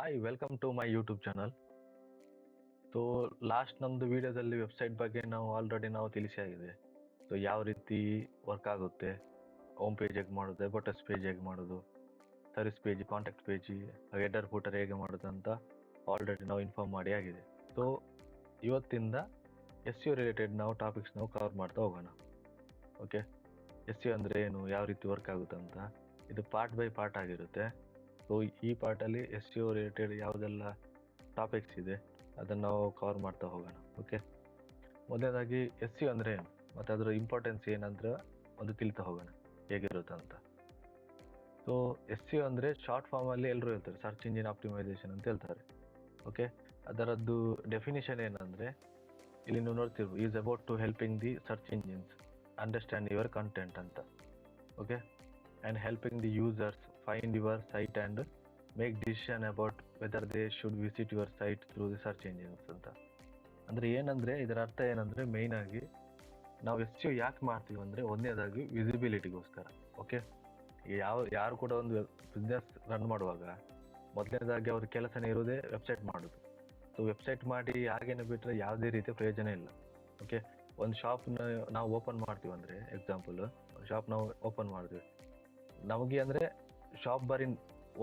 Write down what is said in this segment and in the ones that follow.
Hi welcome to my YouTube channel. So last ನಮ್ಮದು ವಿಡಿಯೋದಲ್ಲಿ website ಬಗ್ಗೆ ನಾವು ತಿಳಿಸಿಯಾಗಿದೆ. ಸೊ ಯಾವ ರೀತಿ ವರ್ಕ್ ಆಗುತ್ತೆ, ಹೋಮ್ ಪೇಜ್ ಹೇಗೆ ಮಾಡೋದು, ಅಬೌಟಸ್ ಪೇಜ್ ಹೇಗೆ ಮಾಡೋದು, service page, contact page, header footer ಹೇಗೆ ಮಾಡೋದು ಅಂತ ಆಲ್ರೆಡಿ ನಾವು ಇನ್ಫಾರ್ಮ್ ಮಾಡಿ ಆಗಿದೆ. ಸೊ ಇವತ್ತಿಂದ S U related topics cover ಮಾಡ್ತಾ ಹೋಗೋಣ. ಓಕೆ, ಎಸ್ ಯು ಅಂದರೆ ಏನು, ಯಾವ ರೀತಿ ವರ್ಕ್ ಆಗುತ್ತೆ ಅಂತ. ಇದು ಪಾರ್ಟ್ ಬೈ ಪಾರ್ಟ್ ಆಗಿರುತ್ತೆ. ಸೊ ಈ ಪಾರ್ಟಲ್ಲಿ ಎಸ್ ಯು ರಿಲೇಟೆಡ್ ಯಾವುದೆಲ್ಲ ಟಾಪಿಕ್ಸ್ ಇದೆ ಅದನ್ನು ನಾವು ಕವರ್ ಮಾಡ್ತಾ ಹೋಗೋಣ. ಓಕೆ, ಮೊದಲನೇದಾಗಿ ಎಸ್ ಯು ಅಂದರೆ ಏನು ಮತ್ತು ಅದರ ಇಂಪಾರ್ಟೆನ್ಸ್ ಏನಂದ್ರೆ ಒಂದು ತಿಳಿತಾ ಹೋಗೋಣ ಹೇಗಿರುತ್ತೆ ಅಂತ. ಸೊ ಎಸ್ ಯು ಅಂದರೆ ಶಾರ್ಟ್ ಫಾರ್ಮಲ್ಲಿ ಎಲ್ಲರೂ ಹೇಳ್ತಾರೆ ಸರ್ಚ್ ಇಂಜಿನ್ ಆಪ್ಟಿಮೈಸೇಷನ್ ಅಂತ ಹೇಳ್ತಾರೆ. ಓಕೆ, ಅದರದ್ದು ಡೆಫಿನಿಷನ್ ಏನಂದರೆ ಇಲ್ಲಿ ನೀವು ನೋಡ್ತಿರ್ಬೋದು, is about to helping the search engines understand your content ಅಂತ. Okay, and helping the users find your site and make decision about whether they should visit your site through the search engines ಅಂತ. ಅಂದರೆ ಏನಂದರೆ ಇದರ ಅರ್ಥ ಏನಂದರೆ ಮೇಯ್ನಾಗಿ ನಾವು S you ಯಾಕೆ ಮಾಡ್ತೀವಿ ಅಂದರೆ ಒಂದನೇದಾಗಿ ವಿಸಿಬಿಲಿಟಿಗೋಸ್ಕರ. ಓಕೆ, ಯಾರು ಕೂಡ ಒಂದು ಬಿಸ್ನೆಸ್ ರನ್ ಮಾಡುವಾಗ ಮೊದಲನೇದಾಗಿ ಅವ್ರ ಕೆಲಸನೇ ಇರೋದೇ ವೆಬ್ಸೈಟ್ ಮಾಡೋದು. ಸೊ ವೆಬ್ಸೈಟ್ ಮಾಡಿ ಹಾಗೇನೆ ಬಿಟ್ಟರೆ ಯಾವುದೇ ರೀತಿಯ ಪ್ರಯೋಜನ ಇಲ್ಲ. ಓಕೆ, ಒಂದು ಶಾಪ್ನ ನಾವು ಓಪನ್ ಮಾಡ್ತೀವಿ ಅಂದರೆ ಎಕ್ಸಾಂಪಲ್, ಒಂದು ಶಾಪ್ ನಾವು ಓಪನ್ ಮಾಡ್ತೀವಿ, ನಮಗೆ ಅಂದರೆ ಶಾಪ್ ಬರೀ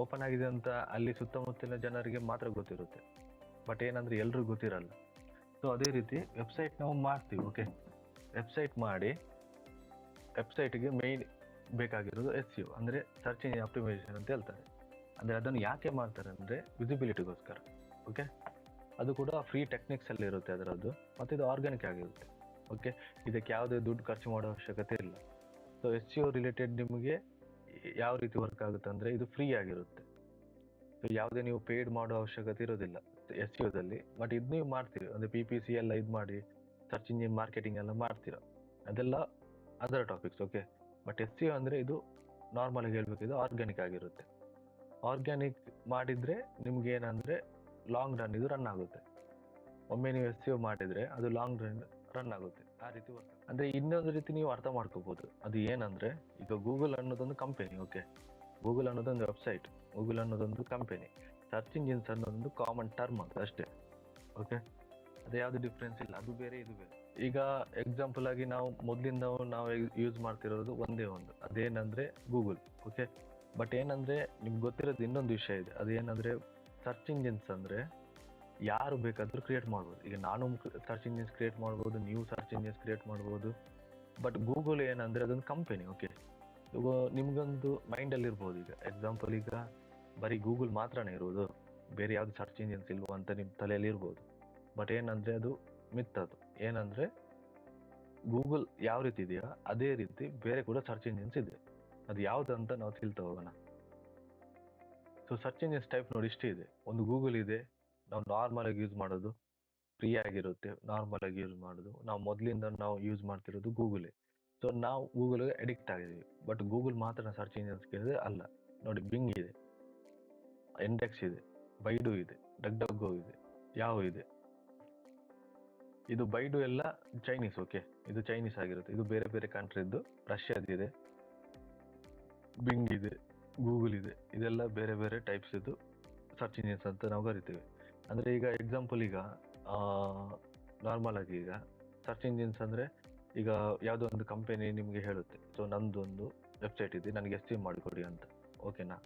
ಓಪನ್ ಆಗಿದೆ ಅಂತ ಅಲ್ಲಿ ಸುತ್ತಮುತ್ತಲಿನ ಜನರಿಗೆ ಮಾತ್ರ ಗೊತ್ತಿರುತ್ತೆ, ಬಟ್ ಏನಂದರೆ ಎಲ್ರಿಗೂ ಗೊತ್ತಿರಲ್ಲ. ಸೊ ಅದೇ ರೀತಿ ವೆಬ್ಸೈಟ್ ನಾವು ಮಾಡ್ತೀವಿ. ಓಕೆ, ವೆಬ್ಸೈಟ್ ಮಾಡಿ ವೆಬ್ಸೈಟ್ಗೆ ಮೇಯ್ನ್ ಬೇಕಾಗಿರೋದು ಎಸ್ ಯು ಅಂದರೆ ಸರ್ಚ್ ಇಂಜಿನ್ ಆಪ್ಟಿಮೈಸೇಷನ್ ಅಂತ ಹೇಳ್ತಾರೆ. ಅಂದರೆ ಅದನ್ನು ಯಾಕೆ ಮಾಡ್ತಾರೆ ಅಂದರೆ ವಿಸಿಬಿಲಿಟಿಗೋಸ್ಕರ. ಓಕೆ, ಅದು ಕೂಡ ಫ್ರೀ ಟೆಕ್ನಿಕ್ಸಲ್ಲಿ ಇರುತ್ತೆ ಅದರದ್ದು, ಮತ್ತು ಇದು ಆರ್ಗ್ಯಾನಿಕ್ ಆಗಿರುತ್ತೆ. ಓಕೆ, ಇದಕ್ಕೆ ಯಾವುದೇ ದುಡ್ಡು ಖರ್ಚು ಮಾಡೋ ಅವಶ್ಯಕತೆ ಇಲ್ಲ. ಸೊ ಎಸ್ ಯು ರಿಲೇಟೆಡ್ ನಿಮಗೆ ಯಾವ ರೀತಿ ವರ್ಕ್ ಆಗುತ್ತೆ ಅಂದರೆ ಇದು ಫ್ರೀ ಆಗಿರುತ್ತೆ. ಸೊ ಯಾವುದೇ ನೀವು ಪೇಯ್ಡ್ ಮಾಡೋ ಅವಶ್ಯಕತೆ ಇರೋದಿಲ್ಲ ಎಸ್ ಯುದಲ್ಲಿ. ಬಟ್ ಇದು ನೀವು ಮಾಡ್ತೀರಿ ಅಂದರೆ PPC ಎಲ್ಲ ಇದು ಮಾಡಿ ಸರ್ಚ್ ಇಂಜಿನ್ ಮಾರ್ಕೆಟಿಂಗ್ ಎಲ್ಲ ಮಾಡ್ತೀರ, ಅದೆಲ್ಲ other topics. Okay, but S U ಅಂದರೆ ಇದು ನಾರ್ಮಲಾಗಿ ಹೇಳ್ಬೇಕಿದೆ ಆರ್ಗ್ಯಾನಿಕ್ ಆಗಿರುತ್ತೆ. ಆರ್ಗ್ಯಾನಿಕ್ ಮಾಡಿದರೆ ನಿಮ್ಗೆ ಏನಂದರೆ ಲಾಂಗ್ ರನ್ ಇದು ರನ್ ಆಗುತ್ತೆ. ಒಮ್ಮೆ ನೀವು ಎಸ್ ಯು ಮಾಡಿದರೆ ಅದು ಲಾಂಗ್ ರನ್ ಆಗುತ್ತೆ. ಆ ರೀತಿ ವರ್ಕ್ ಅಂದರೆ ಇನ್ನೊಂದು ರೀತಿ ನೀವು ಅರ್ಥ ಮಾಡ್ಕೋಬೋದು. ಅದು ಏನಂದರೆ ಈಗ ಗೂಗಲ್ ಅನ್ನೋದೊಂದು ಕಂಪೆನಿ. ಓಕೆ, ಗೂಗಲ್ ಅನ್ನೋದೊಂದು ವೆಬ್ಸೈಟ್, ಗೂಗಲ್ ಅನ್ನೋದೊಂದು ಕಂಪೆನಿ, ಸರ್ಚ್ ಇಂಜಿನ್ಸ್ ಅನ್ನೋದೊಂದು ಕಾಮನ್ ಟರ್ಮ್ ಅಂತ ಅಷ್ಟೇ. ಓಕೆ, ಅದು ಯಾವುದು ಡಿಫ್ರೆನ್ಸ್ ಇಲ್ಲ, ಅದು ಬೇರೆ ಇದು ಬೇರೆ. ಈಗ ಎಕ್ಸಾಂಪಲ್ ಆಗಿ ನಾವು ಮೊದಲಿಂದ ನಾವು ಯೂಸ್ ಮಾಡ್ತಿರೋದು ಒಂದೇ ಒಂದು, ಅದೇನಂದರೆ ಗೂಗಲ್. ಓಕೆ, ಬಟ್ ಏನಂದರೆ ನಿಮ್ಗೆ ಗೊತ್ತಿರೋದು ಇನ್ನೊಂದು ವಿಷಯ ಇದೆ, ಅದೇನಂದರೆ ಸರ್ಚ್ ಇಂಜಿನ್ಸ್ ಅಂದರೆ ಯಾರು ಬೇಕಾದರೂ ಕ್ರಿಯೇಟ್ ಮಾಡ್ಬೋದು. ಈಗ ನಾನು ಸರ್ಚ್ ಇಂಜಿನ್ಸ್ ಕ್ರಿಯೇಟ್ ಮಾಡ್ಬೋದು, ನೀವು ಸರ್ಚ್ ಇಂಜಿನ್ಸ್ ಕ್ರಿಯೇಟ್ ಮಾಡ್ಬೋದು. ಬಟ್ ಗೂಗಲ್ ಏನಂದರೆ ಅದೊಂದು ಕಂಪೆನಿ. ಓಕೆ, ಈಗ ನಿಮ್ಗೊಂದು ಮೈಂಡಲ್ಲಿ ಇರ್ಬೋದು, ಈಗ ಎಕ್ಸಾಂಪಲ್ ಈಗ ಬರೀ ಗೂಗಲ್ ಮಾತ್ರನೇ ಇರೋದು, ಬೇರೆ ಯಾವುದು ಸರ್ಚ್ ಇಂಜಿನ್ಸ್ ಇಲ್ವೋ ಅಂತ ನಿಮ್ಮ ತಲೆಯಲ್ಲಿ ಇರ್ಬೋದು. ಬಟ್ ಏನಂದರೆ ಅದು ಮಿತ್. ಅದು ಏನಂದರೆ ಗೂಗಲ್ ಯಾವ ರೀತಿ ಇದೆಯಾ ಅದೇ ರೀತಿ ಬೇರೆ ಕೂಡ ಸರ್ಚ್ ಇಂಜಿನ್ಸ್ ಇದೆ. ಅದು ಯಾವುದಂತ ನಾವು ತಿಳ್ತಾ ಹೋಗೋಣ. ಸೊ ಸರ್ಚ್ ಇಂಜಿನ್ಸ್ ಟೈಪ್ ನೋಡಿ ಇಷ್ಟೇ ಇದೆ. ಒಂದು ಗೂಗಲ್ ಇದೆ, ನಾವು ನಾರ್ಮಲಾಗಿ ಯೂಸ್ ಮಾಡೋದು, ಫ್ರೀ ಆಗಿರುತ್ತೆ, ನಾರ್ಮಲಾಗಿ ಯೂಸ್ ಮಾಡೋದು. ನಾವು ಮೊದಲಿಂದ ನಾವು ಯೂಸ್ ಮಾಡ್ತಿರೋದು ಗೂಗಲೇ. ಸೊ ನಾವು ಗೂಗಲ್ಗೆ ಅಡಿಕ್ಟ್ ಆಗಿದ್ದೀವಿ. ಬಟ್ ಗೂಗಲ್ ಮಾತ್ರ ಸರ್ಚ್ ಇಂಜಿನ್ಸ್ ಕೇಳಿದ್ರೆ ಅಲ್ಲ. ನೋಡಿ, ಬಿಂಗ್ ಇದೆ, ಇಂಡೆಕ್ಸ್ ಇದೆ, ಬೈಡು ಇದೆ, ಡಗ್ಡಗೋ ಇದೆ, ಯಾವ ಇದೆ. ಇದು ಬೈಡು ಎಲ್ಲ ಚೈನೀಸ್. ಓಕೆ, ಇದು ಚೈನೀಸ್ ಆಗಿರುತ್ತೆ, ಇದು ಬೇರೆ ಬೇರೆ ಕಂಟ್ರಿದ್ದು, ರಷ್ಯಾದಿದೆ. ಬಿಂಗ್ ಇದೆ, ಗೂಗಲ್ ಇದೆ, ಇದೆಲ್ಲ ಬೇರೆ ಬೇರೆ ಟೈಪ್ಸ್ ಇದು ಸರ್ಚ್ ಇಂಜಿನ್ಸ್ ಅಂತ ನಾವು ಕರಿತೀವಿ. ಅಂದರೆ ಈಗ ಎಕ್ಸಾಂಪಲ್, ಈಗ ನಾರ್ಮಲ್ ಆಗಿ ಈಗ ಸರ್ಚ್ ಇಂಜಿನ್ಸ್ ಅಂದರೆ ಈಗ ಯಾವುದೋ ಒಂದು ಕಂಪೆನಿ ನಿಮಗೆ ಹೇಳುತ್ತೆ, ಸೊ ನಮ್ಮದೊಂದು ವೆಬ್ಸೈಟ್ ಇದೆ, ನನಗೆ ಎಸ್ಟಿಮೇಟ್ ಮಾಡಿಕೊಡಿ ಅಂತ. ಓಕೆನಾ,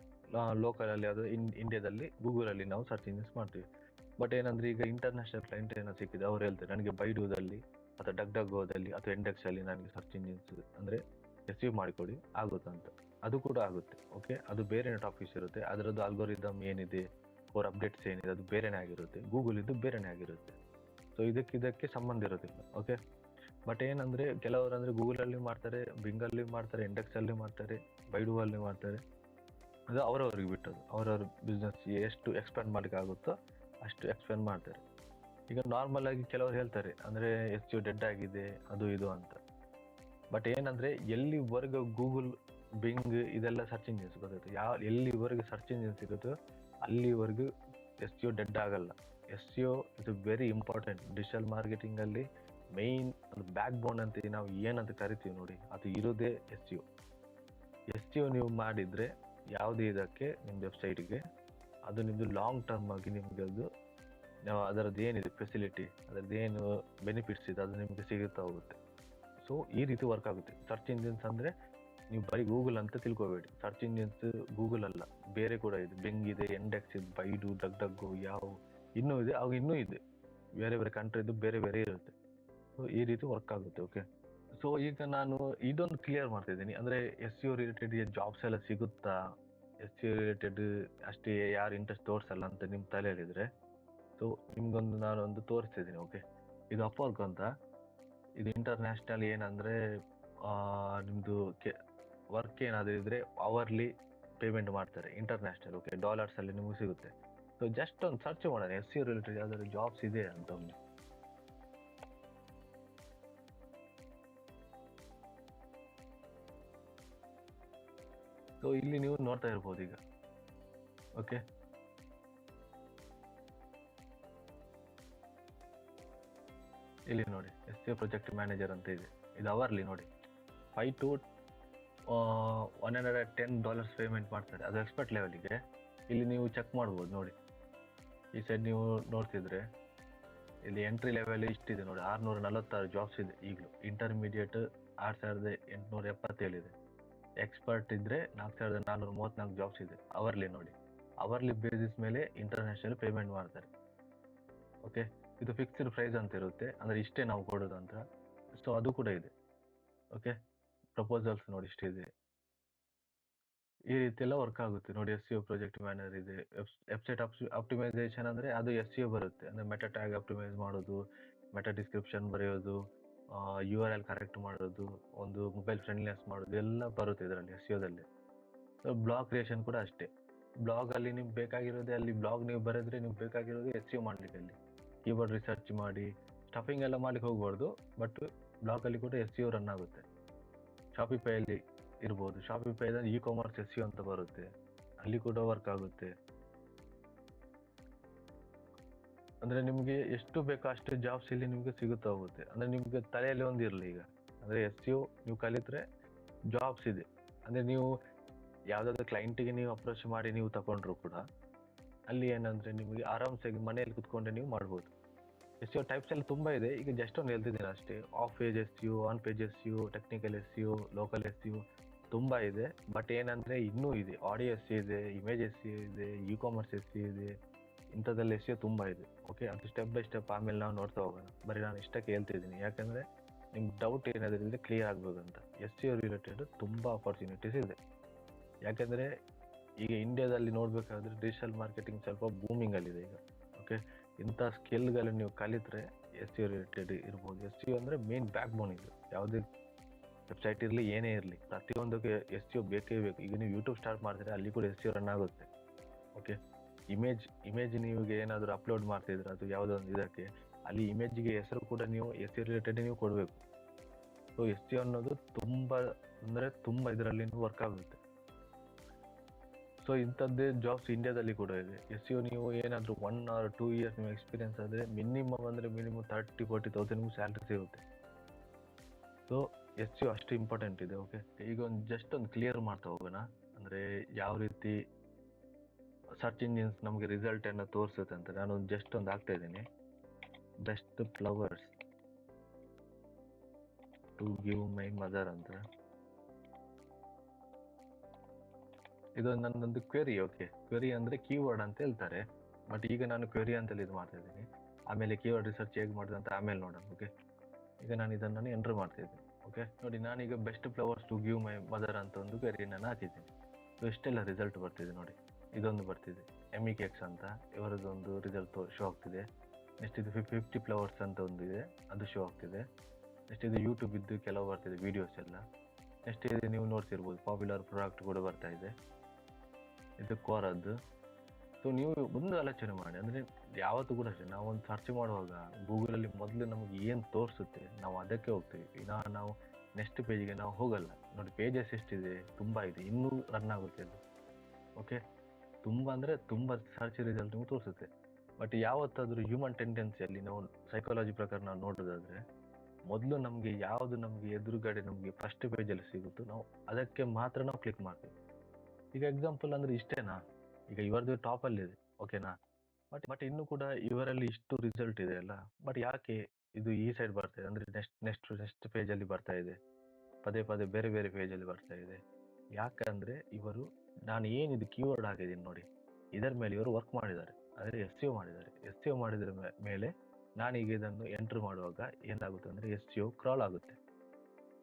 ಲೋಕಲಲ್ಲಿ ಯಾವುದೋ ಇಂಡಿಯಾದಲ್ಲಿ ಗೂಗಲಲ್ಲಿ ನಾವು ಸರ್ಚ್ ಇಂಜಿನ್ಸ್ ಮಾಡ್ತೀವಿ. ಬಟ್ ಏನಂದರೆ ಈಗ ಇಂಟರ್ನ್ಯಾಷನಲ್ ಕ್ಲೈಂಟ್ ಏನೋ ಸಿಕ್ಕಿದೆ, ಅವ್ರು ಹೇಳ್ತಾರೆ ನನಗೆ ಬೈಡೂದಲ್ಲಿ ಅಥವಾ ಡಗ್ಡಗೋದಲ್ಲಿ ಅಥವಾ ಇಂಡೆಕ್ಸಲ್ಲಿ ನನಗೆ ಸರ್ಚ್ ಇಂಜಿನ್ಸ್ ಅಂದರೆ ರಿಸೀವ್ ಮಾಡಿಕೊಡಿ, ಆಗುತ್ತಂತ. ಅದು ಕೂಡ ಆಗುತ್ತೆ. ಓಕೆ, ಅದು ಬೇರೆ ಟಾಪಿಕ್ಸ್ ಇರುತ್ತೆ, ಅದರದ್ದು ಆಲ್ಗೋರಿದಮ್ ಏನಿದೆ, ಅವ್ರ ಅಪ್ಡೇಟ್ಸ್ ಏನಿದೆ ಅದು ಬೇರೆನೇ ಆಗಿರುತ್ತೆ, ಗೂಗಲ್ ಇದು ಬೇರೆನೇ ಆಗಿರುತ್ತೆ. ಸೊ ಇದಕ್ಕೆ ಸಂಬಂಧ ಇರೋದಿಲ್ಲ. ಓಕೆ, ಬಟ್ ಏನಂದರೆ ಕೆಲವರು ಅಂದರೆ ಗೂಗಲಲ್ಲಿ ಮಾಡ್ತಾರೆ, ಬಿಂಗಲ್ಲಿ ಮಾಡ್ತಾರೆ, ಇಂಡೆಕ್ಸಲ್ಲಿ ಮಾಡ್ತಾರೆ, ಬೈಡುವಲ್ಲಿ ಮಾಡ್ತಾರೆ. ಅದು ಅವರವ್ರಿಗೆ ಬಿಟ್ಟದ್ದು, ಅವರವ್ರ ಬಿಸ್ನೆಸ್ ಎಷ್ಟು ಎಕ್ಸ್ಪ್ಯಾಂಡ್ ಮಾಡೋಕ್ಕೆ ಆಗುತ್ತೋ ಅಷ್ಟು ಎಕ್ಸ್ಪ್ಯಾಂಡ್ ಮಾಡ್ತಾರೆ. ಈಗ ನಾರ್ಮಲ್ ಆಗಿ ಕೆಲವರು ಹೇಳ್ತಾರೆ ಅಂದರೆ ಎಸ್ ಯು ಡೆಡ್ ಆಗಿದೆ ಅದು ಇದು ಅಂತ. ಬಟ್ ಏನಂದರೆ ಎಲ್ಲಿವರೆಗೂ ಗೂಗಲ್, ಬಿಂಗ್ ಇದೆಲ್ಲ ಸರ್ಚ್ ಇಂಜಿನ್ಸ್ ಗೊತ್ತೈತೆ, ಎಲ್ಲಿವರೆಗೂ ಸರ್ಚ್ ಇಂಜಿನ್ಸ್ ಸಿಗುತ್ತೋ ಅಲ್ಲಿವರೆಗೂ ಎಸ್ ಯು ಡೆಡ್ ಆಗಲ್ಲ. ಎಸ್ ಯು ಇದು ವೆರಿ ಇಂಪಾರ್ಟೆಂಟ್. ಡಿಜಿಟಲ್ ಮಾರ್ಕೆಟಿಂಗಲ್ಲಿ ಮೇಯ್ನ್ ಅದು ಬ್ಯಾಕ್ ಬೋನ್ ಅಂತ ನಾವು ಏನಂತ ಕರಿತೀವಿ ನೋಡಿ, ಅದು ಇರೋದೇ ಎಸ್ ಯು. ಎಸ್ ಯು ನೀವು ಮಾಡಿದರೆ ಯಾವುದೇ ಇದಕ್ಕೆ ನಿಮ್ಮ ವೆಬ್ಸೈಟಿಗೆ ಅದು ನಿಮ್ಮದು ಲಾಂಗ್ ಟರ್ಮ್ ಆಗಿ ನಿಮಗೆ ಅದು ಅದರದ್ದು ಏನಿದೆ ಫೆಸಿಲಿಟಿ, ಅದರದ್ದು ಏನು ಬೆನಿಫಿಟ್ಸ್ ಇದೆ ಅದು ನಿಮಗೆ ಸಿಗುತ್ತಾ ಹೋಗುತ್ತೆ. ಸೊ ಈ ರೀತಿ ವರ್ಕ್ ಆಗುತ್ತೆ. ಸರ್ಚ್ ಇಂಜಿನ್ಸ್ ಅಂದರೆ ನೀವು ಬರೀ ಗೂಗಲ್ ಅಂತ ತಿಳ್ಕೊಬೇಡಿ. ಸರ್ಚ್ ಇಂಜಿನ್ಸ್ ಗೂಗಲ್ ಅಲ್ಲ, ಬೇರೆ ಕೂಡ ಇದೆ. ಬೆಂಗ್ ಇದೆ, ಎಂಡೆಕ್ಸ್ ಇದೆ, ಬೈಡು, ಡಗ್ ಡಗ್ಗು, ಯಾವ ಇನ್ನೂ ಇದೆ, ಅವಾಗ ಇನ್ನೂ ಇದೆ. ಬೇರೆ ಬೇರೆ ಕಂಟ್ರಿದು ಬೇರೆ ಬೇರೆ ಇರುತ್ತೆ. ಸೊ ಈ ರೀತಿ ವರ್ಕ್ ಆಗುತ್ತೆ. ಓಕೆ, ಸೊ ಈಗ ನಾನು ಇದೊಂದು ಕ್ಲಿಯರ್ ಮಾಡ್ತಿದ್ದೀನಿ, ಅಂದರೆ ಎಸ್ ಸಿ ರಿಲೇಟೆಡ್ ಜಾಬ್ಸ್ ಎಲ್ಲ ಸಿಗುತ್ತಾ, ಎಸ್ ಸಿ ರಿಲೇಟೆಡ್ ಅಷ್ಟೇ ಯಾರು ಇಂಟ್ರೆಸ್ಟ್ ತೋರಿಸಲ್ಲ ಅಂತ ನಿಮ್ಮ ತಲೆಯಲ್ಲಿದ್ರೆ, ಸೊ ನಿಮ್ಗೊಂದು ನಾನೊಂದು ತೋರಿಸ್ತಿದ್ದೀನಿ. ಓಕೆ, ಇದು ಅಪ್ವರ್ಕ್ ಅಂತ, ಇದು ಇಂಟರ್ನ್ಯಾಷನಲ್. ಏನಂದರೆ ನಿಮ್ಮದು ವರ್ಕ್ ಏನಾದರೂ ಇದ್ದರೆ ಅವರ್ಲಿ ಪೇಮೆಂಟ್ ಮಾಡ್ತಾರೆ ಇಂಟರ್ನ್ಯಾಷನಲ್. ಓಕೆ, ಡಾಲರ್ಸಲ್ಲಿ ನಿಮಗೆ ಸಿಗುತ್ತೆ. ಸೊ ಜಸ್ಟ್ ಒಂದು ಸರ್ಚ್ ಮಾಡೋಣ ಎಸ್ ಸಿ ರಿಲೇಟೆಡ್ ಯಾವ್ದಾದ್ರು ಜಾಬ್ಸ್ ಇದೆ ಅಂತ ಒಮ್ಮೆ. ಸೊ ಇಲ್ಲಿ ನೀವು ನೋಡ್ತಾ ಇರ್ಬೋದು ಈಗ. ಓಕೆ, ಇಲ್ಲಿ ನೋಡಿ ಎಸ್ ಸಿ ಪ್ರಾಜೆಕ್ಟ್ ಮ್ಯಾನೇಜರ್ ಅಂತ ಇದೆ. ಇದು ಅವರ್ಲಿ ನೋಡಿ, $5 to $110 ಪೇಮೆಂಟ್ ಮಾಡ್ತಾರೆ, ಅದು ಎಕ್ಸ್ಪರ್ಟ್ ಲೆವೆಲಿಗೆ. ಇಲ್ಲಿ ನೀವು ಚೆಕ್ ಮಾಡ್ಬೋದು ನೋಡಿ, ಈ ಸೈಡ್ ನೀವು ನೋಡ್ತಿದ್ರೆ ಇಲ್ಲಿ ಎಂಟ್ರಿ ಲೆವೆಲ್ ಇಷ್ಟಿದೆ ನೋಡಿ, 646 ಜಾಬ್ಸ್ ಇದೆ ಈಗಲೂ. ಇಂಟರ್ಮೀಡಿಯೇಟ್ 6877 ಇದೆ. ಎಕ್ಸ್ಪರ್ಟ್ ಇದ್ದರೆ 4434 ಜಾಬ್ಸ್ ಇದೆ. ಅವರ್ಲಿ ನೋಡಿ, ಅವರ್ಲಿ ಬೇಸಿಸ್ ಮೇಲೆ ಇಂಟರ್ನ್ಯಾಷನಲ್ ಪೇಮೆಂಟ್ ಮಾಡ್ತಾರೆ. ಓಕೆ, ಇದು ಫಿಕ್ಸ್ಡ್ ಪ್ರೈಸ್ ಅಂತ ಇರುತ್ತೆ, ಅಂದರೆ ಇಷ್ಟೇ ನಾವು ಕೊಡೋದು ಅಂತ. ಸೊ ಅದು ಕೂಡ ಇದೆ. ಓಕೆ, ಪ್ರಪೋಸಲ್ಸ್ ನೋಡಿ ಇಷ್ಟಿದೆ. ಈ ರೀತಿ ಎಲ್ಲ ವರ್ಕ್ ಆಗುತ್ತೆ ನೋಡಿ. S C O project manager ಇದೆ. ವೆಬ್ಸೈಟ್ ಆಪ್ಟಿಮೈಸೇಷನ್ ಅಂದರೆ ಅದು ಎಸ್ ಸಿ ಒ ಬರುತ್ತೆ, ಅಂದರೆ ಮೆಟಾ ಟ್ಯಾಗ್ ಆಪ್ಟಿಮೈಸ್ ಮಾಡೋದು, ಮೆಟಾ ಡಿಸ್ಕ್ರಿಪ್ಷನ್ ಬರೆಯೋದು, URL ಕರೆಕ್ಟ್ ಮಾಡೋದು, ಒಂದು ಮೊಬೈಲ್ ಫ್ರೆಂಡ್ಲಿನೆಸ್ ಮಾಡೋದು ಎಲ್ಲ ಬರುತ್ತೆ ಇದರಲ್ಲಿ ಎಸ್ ಸಿ ಒದಲ್ಲಿ. ಬ್ಲಾಗ್ ಕ್ರಿಯೇಷನ್ ಕೂಡ ಅಷ್ಟೇ. ಬ್ಲಾಗಲ್ಲಿ ನಿಮ್ಗೆ ಬೇಕಾಗಿರೋದೇ, ಅಲ್ಲಿ ಬ್ಲಾಗ್ ನೀವು ಬರೆದ್ರೆ ನಿಮ್ಗೆ ಬೇಕಾಗಿರೋದು ಎಸ್ ಸಿ ಒ ಮಾಡಲಿಕ್ಕೆ. ಅಲ್ಲಿ ಕೀಬೋರ್ಡ್ ರಿಸರ್ಚ್ ಮಾಡಿ ಸ್ಟಫಿಂಗ್ ಎಲ್ಲ ಮಾಡ್ಲಿಕ್ಕೆ ಹೋಗ್ಬಾರ್ದು, ಬಟ್ ಬ್ಲಾಗಲ್ಲಿ ಕೂಡ ಎಸ್ ಸಿ ಒ ರನ್ ಆಗುತ್ತೆ. ಶಾಪಿಫೈಯಲ್ಲಿ ಇರ್ಬೋದು, ಶಾಪಿಫೈದಲ್ಲಿ e commerce S C O ಅಂತ ಬರುತ್ತೆ, ಅಲ್ಲಿ ಕೂಡ ವರ್ಕ್ ಆಗುತ್ತೆ. ಅಂದರೆ ನಿಮಗೆ ಎಷ್ಟು ಬೇಕೋ ಅಷ್ಟು ಜಾಬ್ಸ್ ಇಲ್ಲಿ ನಿಮಗೆ ಸಿಗುತ್ತಾ ಹೋಗುತ್ತೆ. ಅಂದರೆ ನಿಮಗೆ ತಲೆಯಲ್ಲಿ ಒಂದು ಇರಲಿ ಈಗ, ಅಂದರೆ ಎಸ್ ಸಿ ಒ ನೀವು ಕಲಿತ್ರೆ ಜಾಬ್ಸ್ ಇದೆ. ಅಂದರೆ ನೀವು ಯಾವುದಾದ್ರೂ ಕ್ಲೈಂಟಿಗೆ ನೀವು ಅಪ್ರೋಚ್ ಮಾಡಿ ನೀವು ತಗೊಂಡ್ರು ಕೂಡ ಅಲ್ಲಿ ಏನಂದರೆ ನಿಮಗೆ ಆರಾಮ್ಸಾಗಿ ಮನೆಯಲ್ಲಿ ಕುತ್ಕೊಂಡೆ ನೀವು ಮಾಡ್ಬೋದು. ಎಸ್ ಸಿ ಒ ಟೈಪ್ಸ್ ಎಲ್ಲ ತುಂಬ ಇದೆ, ಈಗ ಜಸ್ಟ್ ಒಂದು ಹೇಳ್ತಿದ್ದೀನಿ ಅಷ್ಟೇ. Off page S C O, on page S C O, technical S C O, local S C O ತುಂಬ ಇದೆ. ಬಟ್ ಏನಂದರೆ ಇನ್ನೂ ಇದೆ, ಆಡಿಯೋ ಎಸ್ ಸಿ ಇದೆ, ಇಮೇಜ್ ಎಸ್ ಸಿ ಇದೆ, ಇ ಕಾಮರ್ಸ್ ಎಸ್ ಸಿ ಇದೆ, ಇಂಥದ್ದೆಲ್ಲ ಎಸ್ ಸಿ ಒ ತುಂಬ ಇದೆ. ಓಕೆ, ಅದು ಸ್ಟೆಪ್ ಬೈ ಸ್ಟೆಪ್ ಆಮೇಲೆ ನಾವು ನೋಡ್ತಾ ಹೋಗೋಣ. ಬರೀ ನಾನು ಇಷ್ಟಕ್ಕೆ ಹೇಳ್ತಿದ್ದೀನಿ, ಯಾಕಂದರೆ ನಿಮ್ಗೆ ಡೌಟ್ ಏನಾದರೂ ಇದ್ದರೆ ಕ್ಲಿಯರ್ ಆಗಬೇಕಂತ. ಎಸ್ ಸಿ ಒ ರಿಲೇಟೆಡ್ ತುಂಬ ಆಪರ್ಚುನಿಟೀಸ್ ಇದೆ. ಯಾಕೆಂದರೆ ಈಗ ಇಂಡಿಯಾದಲ್ಲಿ ನೋಡಬೇಕಾದ್ರೆ ಡಿಜಿಟಲ್ ಮಾರ್ಕೆಟಿಂಗ್ ಸ್ವಲ್ಪ ಬೂಮಿಂಗಲ್ಲಿದೆ ಈಗ. ಓಕೆ, ಇಂಥ ಸ್ಕಿಲ್ಗಳನ್ನು ನೀವು ಕಲಿತ್ರೆ ಎಸ್ ಸಿ ಒ ರಿಲೇಟೆಡ್ ಇರ್ಬೋದು. ಎಸ್ ಸಿ ಒ ಅಂದರೆ ಮೇನ್ ಬ್ಯಾಕ್ ಬೋನ್ ಇದು. ಯಾವುದೇ ವೆಬ್ಸೈಟ್ ಇರಲಿ, ಏನೇ ಇರಲಿ, ಪ್ರತಿಯೊಂದಕ್ಕೆ ಎಸ್ ಸಿ ಒ ಬೇಕೇ ಬೇಕು. ಈಗ ನೀವು ಯೂಟ್ಯೂಬ್ ಸ್ಟಾರ್ಟ್ ಮಾಡ್ತೀರಾ, ಅಲ್ಲಿ ಕೂಡ ಎಸ್ ಸಿ ಒ ರನ್ ಆಗುತ್ತೆ. ಓಕೆ, ಇಮೇಜ್ ನೀವು ಏನಾದರೂ ಅಪ್ಲೋಡ್ ಮಾಡ್ತಿದ್ರೆ ಅದು ಯಾವುದೋ ಒಂದು ಇದಕ್ಕೆ, ಅಲ್ಲಿ ಇಮೇಜ್ಗೆ ಹೆಸರು ಕೂಡ ನೀವು ಎಸ್ ಸಿ ರಿಲೇಟೆಡ್ ನೀವು ಕೊಡಬೇಕು. ಸೊ ಎಸ್ ಸಿ ಒ ಅನ್ನೋದು ತುಂಬ ಅಂದರೆ ತುಂಬ ಇದರಲ್ಲಿ ವರ್ಕ್ ಆಗುತ್ತೆ. ಸೊ ಇಂಥದ್ದೇ ಜಾಬ್ಸ್ ಇಂಡಿಯಾದಲ್ಲಿ ಕೂಡ ಇದೆ. ಎಸ್ ಸಿ ಒ ನೀವು ಏನಾದರೂ 1 or 2 years ನೀವು ಎಕ್ಸ್ಪೀರಿಯನ್ಸ್ ಆದರೆ ಮಿನಿಮಮ್ 30,000-40,000 ನಿಮ್ಗೆ ಸ್ಯಾಲ್ರಿ ಸಿಗುತ್ತೆ. ಸೊ ಎಸ್ ಸಿ ಒ ಅಷ್ಟು ಇಂಪಾರ್ಟೆಂಟ್ ಇದೆ. ಓಕೆ, ಈಗ ಜಸ್ಟ್ ಒಂದು ಕ್ಲಿಯರ್ ಮಾಡ್ತಾ ಹೋಗೋಣ, ಅಂದರೆ ಯಾವ ರೀತಿ ಸರ್ಚ್ ಇಂಜಿನ್ಸ್ ನಮಗೆ ರಿಸಲ್ಟನ್ನು ತೋರಿಸುತ್ತೆ ಅಂತ. ನಾನು ಜಸ್ಟ್ ಒಂದು ಹಾಕ್ತಾ ಇದ್ದೀನಿ, best flowers to give my mother ಅಂತ. ಇದು ನನ್ನೊಂದು ಕ್ವೆರಿ. ಓಕೆ, ಕ್ವೆರಿ ಅಂದರೆ ಕೀವರ್ಡ್ ಅಂತ ಹೇಳ್ತಾರೆ, ಬಟ್ ಈಗ ನಾನು ಕ್ವೆರಿ ಅಂತಲ್ಲಿ ಇದು ಮಾಡ್ತಾ ಇದ್ದೀನಿ. ಆಮೇಲೆ ಕೀವರ್ಡ್ ರಿಸರ್ಚ್ ಹೇಗೆ ಮಾಡೋದು ಅಂತ ಆಮೇಲೆ ನೋಡೋಣ. ಓಕೆ, ಈಗ ನಾನು ಇದನ್ನು ಎಂಟ್ರ್ ಮಾಡ್ತಿದ್ದೀನಿ. ಓಕೆ, ನೋಡಿ ನಾನೀಗ best flowers to give my mother ಅಂತ ಒಂದು ಕ್ವೆರಿ ನಾನು ಹಾಕಿದ್ದೀನಿ. ಸೊ ಇಷ್ಟೆಲ್ಲ ರಿಸಲ್ಟ್ ಬರ್ತಿದೆ ನೋಡಿ. ಇದೊಂದು ಬರ್ತಿದೆ MEKX ಅಂತ, ಇವರದೊಂದು ರಿಸಲ್ಟ್ ಶೋ ಆಗ್ತಿದೆ. ನೆಕ್ಸ್ಟ್ ಇದು 50 ಫ್ಲವರ್ಸ್ ಅಂತ ಒಂದು ಇದೆ, ಅದು ಶೋ ಆಗ್ತಿದೆ. ನೆಕ್ಸ್ಟ್ ಇದು ಯೂಟ್ಯೂಬ್ ಇದ್ದು ಕೆಲವು ಬರ್ತಿದೆ ವೀಡಿಯೋಸ್ ಎಲ್ಲ. ನೆಕ್ಸ್ಟ್ ಇದು ನೀವು ನೋಡ್ತಿರ್ಬೋದು ಪಾಪ್ಯುಲರ್ ಪ್ರಾಡಕ್ಟ್ ಕೂಡ ಬರ್ತಾ ಇದೆ, ಇದು ಕೋರದ್ದು. ಸೊ ನೀವು ಒಂದು ಆಲೋಚನೆ ಮಾಡಿ, ಅಂದರೆ ಯಾವತ್ತೂ ಕೂಡ ಅಷ್ಟೇ, ನಾವು ಒಂದು ಸರ್ಚ್ ಮಾಡುವಾಗ ಗೂಗಲಲ್ಲಿ ಮೊದಲು ನಮಗೆ ಏನು ತೋರಿಸುತ್ತೆ ನಾವು ಅದಕ್ಕೆ ಹೋಗ್ತೀವಿ. ನಾವು ನೆಕ್ಸ್ಟ್ ಪೇಜಿಗೆ ನಾವು ಹೋಗಲ್ಲ. ನೋಡಿ ಪೇಜಸ್ ಎಷ್ಟಿದೆ, ತುಂಬ ಇದೆ, ಇನ್ನೂ ರನ್ ಆಗುತ್ತೆ ಅದು. ಓಕೆ, ತುಂಬ ಅಂದರೆ ತುಂಬ ಸರ್ಚ್ ರಿಸಲ್ಟ್ ನಿಮಗೆ ತೋರಿಸುತ್ತೆ. ಬಟ್ ಯಾವತ್ತಾದರೂ ಹ್ಯೂಮನ್ ಟೆಂಡೆನ್ಸಿಯಲ್ಲಿ ನಾವು ಸೈಕಾಲಜಿ ಪ್ರಕಾರ ನಾವು ನೋಡೋದಾದರೆ, ಮೊದಲು ನಮಗೆ ಯಾವುದು ನಮಗೆ ಎದುರುಗಡೆ ನಮಗೆ ಫಸ್ಟ್ ಪೇಜಲ್ಲಿ ಸಿಗುತ್ತೋ ನಾವು ಅದಕ್ಕೆ ಮಾತ್ರ ನಾವು ಕ್ಲಿಕ್ ಮಾಡ್ತೀವಿ. ಈಗ ಎಕ್ಸಾಂಪಲ್ ಅಂದರೆ ಇಷ್ಟೇನಾ, ಈಗ ಇವರದ್ದು ಟಾಪಲ್ಲಿದೆ, ಓಕೆನಾ. ಬಟ್ ಇನ್ನೂ ಕೂಡ ಇವರಲ್ಲಿ ಇಷ್ಟು ರಿಸಲ್ಟ್ ಇದೆ ಅಲ್ಲ, ಬಟ್ ಯಾಕೆ ಇದು ಈ ಸೈಡ್ ಬರ್ತಾ ಇದೆ ಅಂದರೆ ನೆಕ್ಸ್ಟ್ ಪೇಜಲ್ಲಿ ಬರ್ತಾ ಇದೆ, ಪದೇ ಪದೇ ಬೇರೆ ಬೇರೆ ಪೇಜಲ್ಲಿ ಬರ್ತಾ ಇದೆ. ಯಾಕಂದರೆ ಇವರು, ನಾನು ಏನಿದು ಕೀವರ್ಡ್ ಹಾಕಿದ್ದೀನಿ ನೋಡಿ, ಇದರ ಮೇಲೆ ಇವರು ವರ್ಕ್ ಮಾಡಿದ್ದಾರೆ, ಅಂದರೆ SEO ಮಾಡಿದ್ದಾರೆ. SEO ಮಾಡಿದ್ರ ಮೇಲೆ ನಾನೀಗ ಇದನ್ನು ಎಂಟ್ರ್ ಮಾಡುವಾಗ ಏನಾಗುತ್ತೆ ಅಂದರೆ SEO ಕ್ರಾಲ್ ಆಗುತ್ತೆ.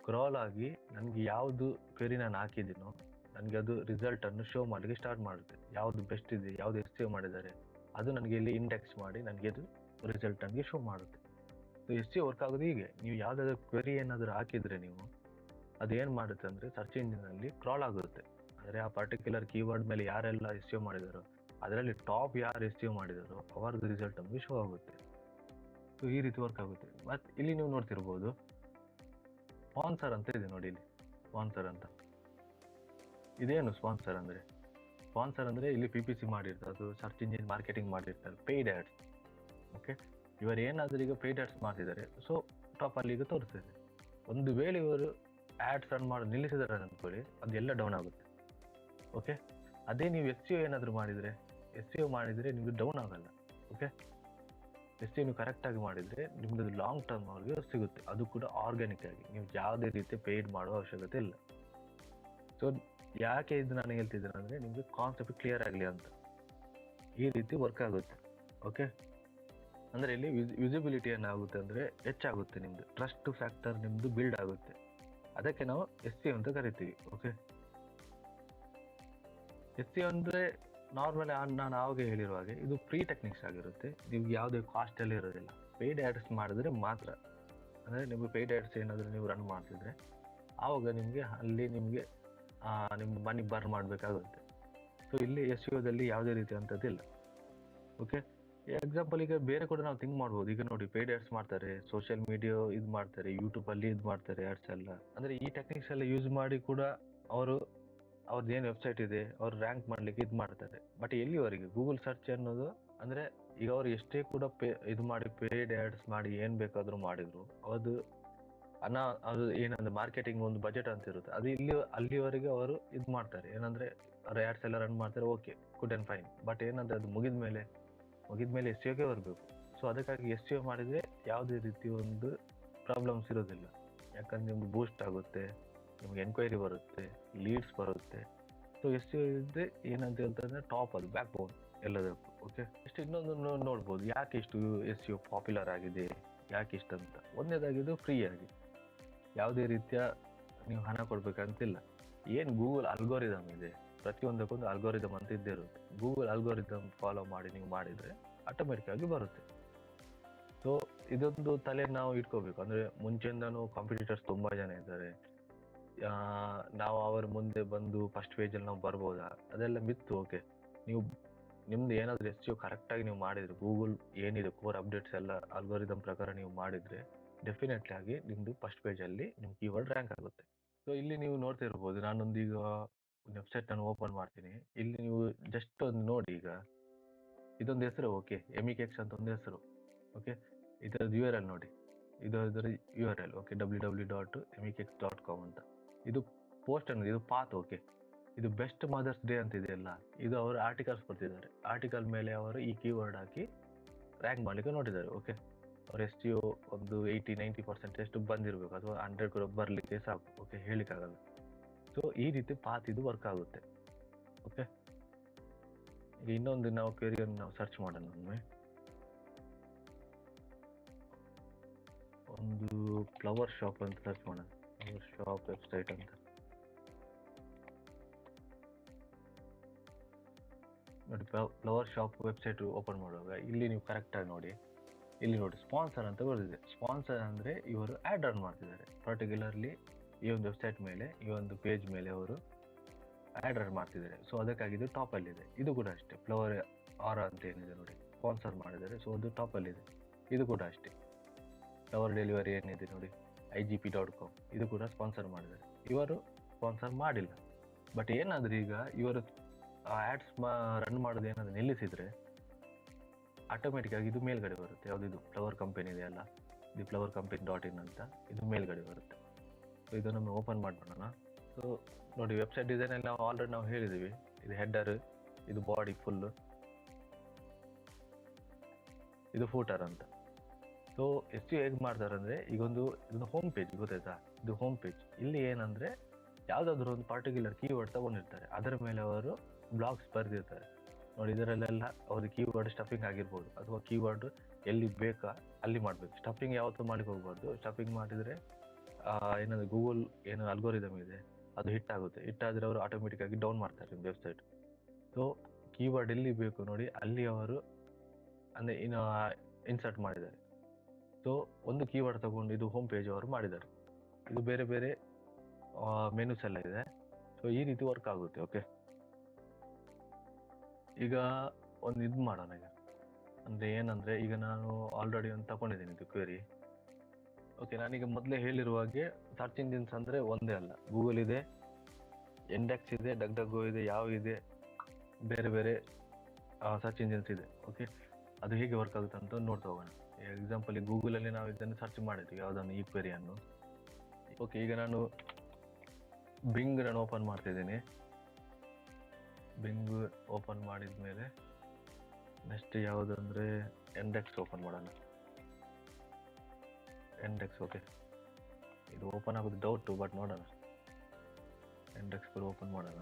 ಕ್ರಾಲ್ ಆಗಿ ನನಗೆ ಯಾವುದು ಕ್ವೆರಿ ನಾನು ಹಾಕಿದ್ದೀನೋ ನನಗೆ ಅದು ರಿಸಲ್ಟನ್ನು ಶೋ ಮಾಡಲಿಕ್ಕೆ ಸ್ಟಾರ್ಟ್ ಮಾಡುತ್ತೆ. ಯಾವುದು ಬೆಸ್ಟ್ ಇದೆ, ಯಾವುದು SEO ಮಾಡಿದ್ದಾರೆ, ಅದು ನನಗೆ ಇಲ್ಲಿ ಇಂಡೆಕ್ಸ್ ಮಾಡಿ ನನಗೆ ಅದು ರಿಸಲ್ಟ್ ನನಗೆ ಶೋ ಮಾಡುತ್ತೆ. ಸೊ SEO ವರ್ಕ್ ಆಗೋದು ಹೀಗೆ. ನೀವು ಯಾವುದಾದ್ರೂ ಕ್ವೆರಿ ಏನಾದರೂ ಹಾಕಿದರೆ ನೀವು, ಅದು ಏನು ಮಾಡುತ್ತೆ ಅಂದರೆ ಸರ್ಚ್ ಇಂಜಿನಲ್ಲಿ ಕ್ರಾಲ್ ಆಗುತ್ತೆ. ಅಂದರೆ ಆ ಪರ್ಟಿಕ್ಯುಲರ್ ಕೀವರ್ಡ್ ಮೇಲೆ ಯಾರೆಲ್ಲ SEO ಮಾಡಿದಾರೋ ಅದರಲ್ಲಿ ಟಾಪ್ ಯಾರು SEO ಮಾಡಿದಾರೋ ಅವರದ್ದು ರಿಸಲ್ಟ್ ನಮಗೆ ಶೋ ಆಗುತ್ತೆ. ಸೊ ಈ ರೀತಿ ವರ್ಕ್ ಆಗುತ್ತೆ. ಮತ್ತು ಇಲ್ಲಿ ನೀವು ನೋಡ್ತಿರ್ಬೋದು ಸ್ಪಾನ್ಸರ್ ಅಂತ ಇದೆ ನೋಡಿ, ಇಲ್ಲಿ ಸ್ಪಾನ್ಸರ್ ಅಂತ. ಇದೇನು ಸ್ಪಾನ್ಸರ್ ಅಂದರೆ? ಸ್ಪಾನ್ಸರ್ ಅಂದರೆ ಇಲ್ಲಿ PPC ಮಾಡಿರ್ತಾರೆ, ಅದು ಸರ್ಚ್ ಇಂಜಿನ್ ಮಾರ್ಕೆಟಿಂಗ್ ಮಾಡಿರ್ತಾರೆ, ಪೇಯ್ಡ್ ಆ್ಯಡ್ಸ್. ಓಕೆ, ಇವರು ಏನಾದರೂ ಈಗ ಪೇಯ್ಡ್ ಆ್ಯಡ್ಸ್ ಮಾಡ್ತಿದ್ದಾರೆ, ಸೊ ಟಾಪಲ್ಲಿ ಈಗ ತೋರಿಸ್ತಿದೆ. ಒಂದು ವೇಳೆ ಇವರು ಆ್ಯಡ್ಸ್ ರನ್ ಮಾಡಿ ನಿಲ್ಲಿಸಿದ್ದಾರೆ ಅಂದ್ಕೊಳ್ಳಿ, ಅದೆಲ್ಲ ಡೌನ್ ಆಗುತ್ತೆ. ಓಕೆ, ಅದೇ ನೀವು SEO ಏನಾದರೂ ಮಾಡಿದರೆ, SEO ಮಾಡಿದರೆ ನಿಮಗೆ ಡೌನ್ ಆಗಲ್ಲ. ಓಕೆ, SEO ನೀವು ಕರೆಕ್ಟಾಗಿ ಮಾಡಿದರೆ ನಿಮ್ಮದು ಲಾಂಗ್ ಟರ್ಮ್ ಅವ್ರಿಗೆ ಸಿಗುತ್ತೆ, ಅದು ಕೂಡ ಆರ್ಗ್ಯಾನಿಕ್ ಆಗಿ. ನೀವು ಯಾವುದೇ ರೀತಿ ಪೇಯ್ಡ್ ಮಾಡುವ ಅವಶ್ಯಕತೆ ಇಲ್ಲ. ಸೊ ಯಾಕೆ ಇದು ನಾನು ಹೇಳ್ತಿದ್ದೇನೆ ಅಂದರೆ ನಿಮಗೆ ಕಾನ್ಸೆಪ್ಟ್ ಕ್ಲಿಯರ್ ಆಗಲಿ ಅಂತ. ಈ ರೀತಿ ವರ್ಕ್ ಆಗುತ್ತೆ. ಓಕೆ, ಅಂದರೆ ಇಲ್ಲಿ ವಿಸಿಬಿಲಿಟಿ ಏನಾಗುತ್ತೆ ಅಂದರೆ ಹೆಚ್ಚಾಗುತ್ತೆ, ನಿಮ್ಮದು ಟ್ರಸ್ಟ್ ಫ್ಯಾಕ್ಟರ್ ನಿಮ್ಮದು ಬಿಲ್ಡ್ ಆಗುತ್ತೆ. ಅದಕ್ಕೆ ನಾವು SEO ಅಂತ ಕರಿತೀವಿ. ಓಕೆ, SEO ಅಂದರೆ ನಾರ್ಮಲಿ ನಾನು ಆವಾಗ ಹೇಳಿರುವ ಹಾಗೆ ಇದು ಫ್ರೀ ಟೆಕ್ನಿಕ್ಸ್ ಆಗಿರುತ್ತೆ, ನಿಮ್ಗೆ ಯಾವುದೇ ಕಾಸ್ಟಲ್ಲಿ ಇರೋದಿಲ್ಲ. ಪೇಯ್ಡ್ ಆ್ಯಡ್ಸ್ ಮಾಡಿದ್ರೆ ಮಾತ್ರ, ಅಂದರೆ ನಿಮಗೆ ಪೇಯ್ಡ್ ಆ್ಯಡ್ಸ್ ಏನಾದರೂ ನೀವು ರನ್ ಮಾಡ್ತಿದ್ರೆ ಆವಾಗ ನಿಮಗೆ ಅಲ್ಲಿ ನಿಮಗೆ ನಿಮ್ಮದು ಮನಿ ಬರ್ನ್ ಮಾಡಬೇಕಾಗುತ್ತೆ. ಸೊ ಇಲ್ಲಿ SEOದಲ್ಲಿ ಯಾವುದೇ ರೀತಿ ಅಂಥದ್ದಿಲ್ಲ. ಓಕೆ, ಎಕ್ಸಾಂಪಲ್ ಈಗ ಬೇರೆ ಕೂಡ ನಾವು ಥಿಂಕ್ ಮಾಡ್ಬೋದು. ಈಗ ನೋಡಿ, ಪೇಯ್ಡ್ ಆ್ಯಡ್ಸ್ ಮಾಡ್ತಾರೆ, ಸೋಷಿಯಲ್ ಮೀಡಿಯಾ ಇದು ಮಾಡ್ತಾರೆ, ಯೂಟ್ಯೂಬಲ್ಲಿ ಇದು ಮಾಡ್ತಾರೆ ಆ್ಯಡ್ಸ್ ಎಲ್ಲ. ಅಂದರೆ ಈ ಟೆಕ್ನಿಕ್ಸ್ ಎಲ್ಲ ಯೂಸ್ ಮಾಡಿ ಕೂಡ ಅವ್ರದ್ದು ಏನು ವೆಬ್ಸೈಟ್ ಇದೆ ಅವ್ರು ರ್ಯಾಂಕ್ ಮಾಡಲಿಕ್ಕೆ ಇದು ಮಾಡ್ತಾರೆ. ಬಟ್ ಎಲ್ಲಿವರೆಗೆ ಗೂಗಲ್ ಸರ್ಚ್ ಅನ್ನೋದು, ಅಂದರೆ ಈಗ ಅವ್ರು ಎಷ್ಟೇ ಕೂಡ ಇದು ಮಾಡಿ ಪೇಯ್ಡ್ ಆ್ಯಡ್ಸ್ ಮಾಡಿ ಏನು ಬೇಕಾದರೂ ಮಾಡಿದ್ರು ಅದು ಏನಂದ್ರೆ ಮಾರ್ಕೆಟಿಂಗ್ ಒಂದು ಬಜೆಟ್ ಅಂತ ಇರುತ್ತೆ, ಅದು ಅಲ್ಲಿವರೆಗೆ ಅವರು ಇದು ಮಾಡ್ತಾರೆ. ಏನಂದರೆ ಅವ್ರು ಆ್ಯಡ್ಸ್ ಎಲ್ಲ ರನ್ ಮಾಡ್ತಾರೆ, okay, good and fine. But ಏನಂದರೆ ಅದು ಮುಗಿದ ಮೇಲೆ SEOಗೆ ಬರಬೇಕು. ಸೊ ಅದಕ್ಕಾಗಿ SEO ಮಾಡಿದರೆ ಯಾವುದೇ ರೀತಿ ಒಂದು ಪ್ರಾಬ್ಲಮ್ಸ್ ಇರೋದಿಲ್ಲ. ಯಾಕಂದರೆ ನಿಮ್ಗೆ ಬೂಸ್ಟ್ ಆಗುತ್ತೆ, ನಿಮ್ಗೆ ಎನ್ಕ್ವೈರಿ ಬರುತ್ತೆ, ಲೀಡ್ಸ್ ಬರುತ್ತೆ. ಸೊ SEO ಇದ್ದರೆ ಏನಂತ ಹೇಳ್ತಾರೆ, ಟಾಪ್, ಅದು ಬ್ಯಾಕ್ ಬೋನ್ ಎಲ್ಲದಕ್ಕೂ. ಓಕೆ, ಇಷ್ಟು ಇನ್ನೊಂದು ನೋಡ್ಬೋದು ಯಾಕೆ ಇಷ್ಟು SEO ಪಾಪ್ಯುಲರ್ ಆಗಿದೆ, ಯಾಕೆ ಇಷ್ಟಂತ. ಒಂದನೇದಾಗಿದ್ದು ಫ್ರೀ ಆಗಿ, ಯಾವುದೇ ರೀತಿಯ ನೀವು ಹಣ ಕೊಡಬೇಕಂತಿಲ್ಲ. ಏನು ಗೂಗಲ್ ಅಲ್ಗೋರಿದಮ್ ಇದೆ, ಪ್ರತಿಯೊಂದಕ್ಕೊಂದು ಅಲ್ಗೋರಿದಮ್ ಅಂತ ಇದ್ದೇ ಇರುತ್ತೆ. ಗೂಗಲ್ ಅಲ್ಗೋರಿದಮ್ ಫಾಲೋ ಮಾಡಿ ನೀವು ಮಾಡಿದರೆ ಆಟೋಮೆಟಿಕ್ಕಾಗಿ ಬರುತ್ತೆ. ಸೊ ಇದೊಂದು ತಲೆ ನಾವು ಇಟ್ಕೋಬೇಕು. ಅಂದರೆ ಮುಂಚೆಯಿಂದನೂ ಕಾಂಪಿಟೇಟರ್ಸ್ ತುಂಬ ಜನ ಇದ್ದಾರೆ, ನಾವು ಅವರ ಮುಂದೆ ಬಂದು ಫಸ್ಟ್ ಪೇಜಲ್ಲಿ ನಾವು ಬರ್ಬೋದಾ, ಅದೆಲ್ಲ ಮಿತ್ತು. ಓಕೆ, ನೀವು ನಿಮ್ದು ಏನಾದರೂ SEO ಕರೆಕ್ಟಾಗಿ ನೀವು ಮಾಡಿದರೆ, ಗೂಗಲ್ ಏನಿದೆ ಕೋರ್ ಅಪ್ಡೇಟ್ಸ್ ಎಲ್ಲ ಅಲ್ಗೋರಿದಮ್ ಪ್ರಕಾರ ನೀವು ಮಾಡಿದರೆ ಡೆಫಿನೆಟ್ಲಿ ಆಗಿ ನಿಮ್ಮದು ಫಸ್ಟ್ ಪೇಜಲ್ಲಿ ನಿಮ್ಮ ಕೀವರ್ಡ್ ರ್ಯಾಂಕ್ ಆಗುತ್ತೆ. ಸೊ ಇಲ್ಲಿ ನೀವು ನೋಡ್ತಾ ಇರ್ಬೋದು, ನಾನೊಂದೀಗ ವೆಬ್ಸೈಟ್ ನಾನು ಓಪನ್ ಮಾಡ್ತೀನಿ. ಇಲ್ಲಿ ನೀವು ಜಸ್ಟ್ ಒಂದು ನೋಡಿ, ಈಗ ಇದೊಂದು ಹೆಸರು, ಓಕೆ, MEKX ಅಂತ ಒಂದು ಹೆಸರು. ಓಕೆ, ಇದರದ್ದು URL ನೋಡಿ, ಇದರ URL, ಓಕೆ, www.mekx.com ಅಂತ. ಇದು ಪೋಸ್ಟ್ ಅನ್ನೋದು, ಇದು ಪಾತ್. ಓಕೆ, ಇದು ಬೆಸ್ಟ್ ಮದರ್ಸ್ ಡೇ ಅಂತ ಇದೆಯಲ್ಲ, ಇದು ಅವರು ಆರ್ಟಿಕಲ್ಸ್ ಬರ್ತಿದ್ದಾರೆ. ಆರ್ಟಿಕಲ್ ಮೇಲೆ ಅವರು ಈ ಕೀವರ್ಡ್ ಹಾಕಿ ರ್ಯಾಂಕ್ ಮಾಡಲಿಕ್ಕೆ ನೋಡಿದ್ದಾರೆ. ಓಕೆ, ಅವ್ರ SEO ಒಂದು 80-90% ಎಷ್ಟು ಬಂದಿರಬೇಕು, ಅಥವಾ 100 ಕೂಡ ಬರಲಿಕ್ಕೆ ಸಾಕು. ಓಕೆ, ಹೇಳಿಕ್ಕಾಗಲ್ಲ. ಸೊ ಈ ರೀತಿ ಪಾತ್ ಇದು ವರ್ಕ್ ಆಗುತ್ತೆ. ಓಕೆ, ಈಗ ಇನ್ನೊಂದು ನಾವು ಕ್ವೆರಿಯನ್ನು ನಾವು ಸರ್ಚ್ ಮಾಡೋಣ. ಒಂದು ಫ್ಲವರ್ ಶಾಪ್ ಅಂತ ಸರ್ಚ್ ಮಾಡೋಣ, ಫ್ಲವರ್ ಶಾಪ್ ವೆಬ್ಸೈಟ್ ಅಂತ ನೋಡಿ. ಫ್ಲವರ್ ಶಾಪ್ ವೆಬ್ಸೈಟ್ ಓಪನ್ ಮಾಡುವಾಗ ಇಲ್ಲಿ ನೀವು ಕರೆಕ್ಟಾಗಿ ನೋಡಿ, ಇಲ್ಲಿ ನೋಡಿ ಸ್ಪಾನ್ಸರ್ ಅಂತ ಬರೆದಿದೆ. ಸ್ಪಾನ್ಸರ್ ಅಂದರೆ ಇವರು ಆ್ಯಡ್ ರನ್ ಮಾಡ್ತಿದ್ದಾರೆ, ಪರ್ಟಿಕ್ಯುಲರ್ಲಿ ಈ ಒಂದು ವೆಬ್ಸೈಟ್ ಮೇಲೆ, ಈ ಒಂದು ಪೇಜ್ ಮೇಲೆ ಅವರು ಆ್ಯಡ್ ರನ್ ಮಾಡ್ತಿದ್ದಾರೆ. ಸೊ ಅದಕ್ಕಾಗಿ ಇದು ಟಾಪಲ್ಲಿದೆ. ಇದು ಕೂಡ ಅಷ್ಟೇ, ಫ್ಲವರ್ ಆರ ಅಂತ ಏನಿದೆ ನೋಡಿ, ಸ್ಪಾನ್ಸರ್ ಮಾಡಿದ್ದಾರೆ. ಸೊ ಅದು ಟಾಪಲ್ಲಿದೆ. ಇದು ಕೂಡ ಅಷ್ಟೇ, ಫ್ಲವರ್ ಡೆಲಿವರಿ ಏನಿದೆ ನೋಡಿ, IGP.com, ಇದು ಕೂಡ ಸ್ಪಾನ್ಸರ್ ಮಾಡಿದ್ದಾರೆ. ಇವರು ಸ್ಪಾನ್ಸರ್ ಮಾಡಿಲ್ಲ. ಬಟ್ ಏನಾದರೂ ಈಗ ಇವರು ಆ್ಯಡ್ಸ್ ರನ್ ಮಾಡೋದು ಏನಾದರೂ ನಿಲ್ಲಿಸಿದರೆ ಆಟೋಮೆಟಿಕ್ಕಾಗಿ ಇದು ಮೇಲ್ಗಡೆ ಬರುತ್ತೆ. ಯಾವುದಿದು ಫ್ಲವರ್ ಕಂಪನಿ ಇದೆಯಲ್ಲ, ಇದು ಫ್ಲವರ್ ಕಂಪನಿ .in ಅಂತ, ಇದು ಮೇಲ್ಗಡೆ ಬರುತ್ತೆ. ಸೊ ಇದನ್ನು ನಾವು ಓಪನ್ ಮಾಡೋಣ. ಸೊ ನೋಡಿ, ವೆಬ್ಸೈಟ್ ಡಿಸೈನಲ್ಲಿ ನಾವು ಆಲ್ರೆಡಿ ಹೇಳಿದ್ದೀವಿ. ಇದು ಹೆಡ್ಡರ್, ಇದು ಬಾಡಿ ಫುಲ್ಲು, ಇದು ಫೂಟರ್ ಅಂತ. ಸೊ ಎಷ್ಟು ಹೇಗೆ ಮಾಡ್ತಾರೆ ಅಂದರೆ, ಇದೊಂದು ಹೋಮ್ ಪೇಜ್ ಗೊತ್ತಾಯ್ತಾ, ಇದು ಹೋಮ್ ಪೇಜ್. ಇಲ್ಲಿ ಏನಂದರೆ ಯಾವುದಾದ್ರೂ ಒಂದು ಪರ್ಟಿಕ್ಯುಲರ್ ಕೀವರ್ಡ್ ತಗೊಂಡಿರ್ತಾರೆ, ಅದರ ಮೇಲೆ ಅವರು ಬ್ಲಾಗ್ಸ್ ಬರೆದಿರ್ತಾರೆ ನೋಡಿ. ಇದರಲ್ಲೆಲ್ಲ ಅವ್ರಿಗೆ ಕೀವರ್ಡ್ ಸ್ಟಫಿಂಗ್ ಆಗಿರ್ಬೋದು, ಅಥವಾ ಕೀವರ್ಡ್ ಎಲ್ಲಿ ಬೇಕಾ ಅಲ್ಲಿ ಮಾಡಬೇಕು. ಸ್ಟಫಿಂಗ್ ಯಾವತ್ತೂ ಮಾಡಕ್ಕೆ ಹೋಗ್ಬಾರ್ದು. ಸ್ಟಫಿಂಗ್ ಮಾಡಿದರೆ ಏನಂದರೆ ಗೂಗಲ್ ಏನು ಅಲ್ಗೋರಿದಮ್ ಇದೆ ಅದು ಹಿಟ್ಟಾಗುತ್ತೆ. ಹಿಟ್ಟಾದರೆ ಅವರು ಆಟೋಮೆಟಿಕ್ಕಾಗಿ ಡೌನ್ ಮಾಡ್ತಾರೆ ನಿಮ್ಮ ವೆಬ್ಸೈಟ್. ಸೊ ಕೀವರ್ಡ್ ಎಲ್ಲಿ ಬೇಕು ನೋಡಿ ಅಲ್ಲಿ ಅವರು ಅಂದರೆ ಇನ್ನು ಇನ್ಸರ್ಟ್ ಮಾಡಿದ್ದಾರೆ. ಸೊ ಒಂದು ಕೀವರ್ಡ್ ತಗೊಂಡು ಇದು ಹೋಮ್ ಪೇಜ್ ಅವರು ಮಾಡಿದ್ದಾರೆ. ಇದು ಬೇರೆ ಬೇರೆ ಮೆನುಸ್ ಎಲ್ಲ ಇದೆ. ಸೊ ಈ ರೀತಿ ವರ್ಕ್ ಆಗುತ್ತೆ. ಓಕೆ, ಈಗ ಒಂದು ಇದು ಮಾಡೋಣ. ಈಗ ಅಂದರೆ ಏನಂದರೆ, ಈಗ ನಾನು ಆಲ್ರೆಡಿ ಒಂದು ತಗೊಂಡಿದ್ದೀನಿ ಇದು ಕ್ವೆರಿ. ಓಕೆ, ನಾನೀಗ ಮೊದಲೇ ಹೇಳಿರುವ ಹಾಗೆ ಸರ್ಚ್ ಇಂಜಿನ್ಸ್ ಅಂದರೆ ಒಂದೇ ಅಲ್ಲ, ಗೂಗಲ್ ಇದೆ, ಇಂಡೆಕ್ಸ್ ಇದೆ, ಡಗ್ಡಗೋ ಇದೆ, ಯಾವ ಇದೆ, ಬೇರೆ ಬೇರೆ ಸರ್ಚ್ ಇಂಜಿನ್ಸ್ ಇದೆ. ಓಕೆ, ಅದು ಹೇಗೆ ವರ್ಕ್ ಆಗುತ್ತೆ ಅಂತ ನೋಡ್ತಾ ಹೋಗೋಣ. ಎಕ್ಸಾಂಪಲ್ ಈ ಗೂಗಲಲ್ಲಿ ನಾವು ಇದನ್ನು ಸರ್ಚ್ ಮಾಡಿದ್ವಿ ಯಾವುದನ್ನು, ಈ ಕ್ವೆರಿಯನ್ನು. ಓಕೆ, ಈಗ ನಾನು ಬಿಂಗ್ ನಾನು ಓಪನ್ ಮಾಡ್ತಿದ್ದೀನಿ. ಬಿಂಗ್ ಓಪನ್ ಮಾಡಿದ ಮೇಲೆ ನೆಕ್ಸ್ಟ್ ಯಾವುದಂದರೆ ಇಂಡೆಕ್ಸ್ ಓಪನ್ ಮಾಡೋಣ. ಇಂಡೆಕ್ಸ್. ಓಕೆ, ಇದು ಓಪನ್ ಆಗೋದು ಡೌಟು, ಬಟ್ ನೋಡೋಣ. ಇಂಡೆಕ್ಸ್ ಕೂಡ ಓಪನ್ ಮಾಡೋಣ.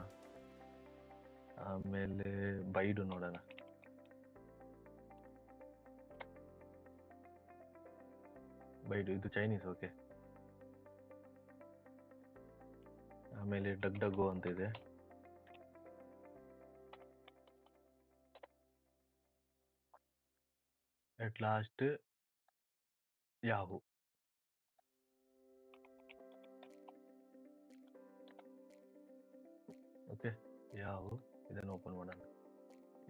ಆಮೇಲೆ ಬೈಡು ನೋಡೋಣ. ಬೈಡು ಇದು ಚೈನೀಸ್. ಓಕೆ, ಆಮೇಲೆ ಡಗ್ಡಗೋ ಅಂತ ಇದೆ. At last Yahoo. Okay, Yahoo ಇದನ್ನು ಓಪನ್ ಮಾಡೋಣ.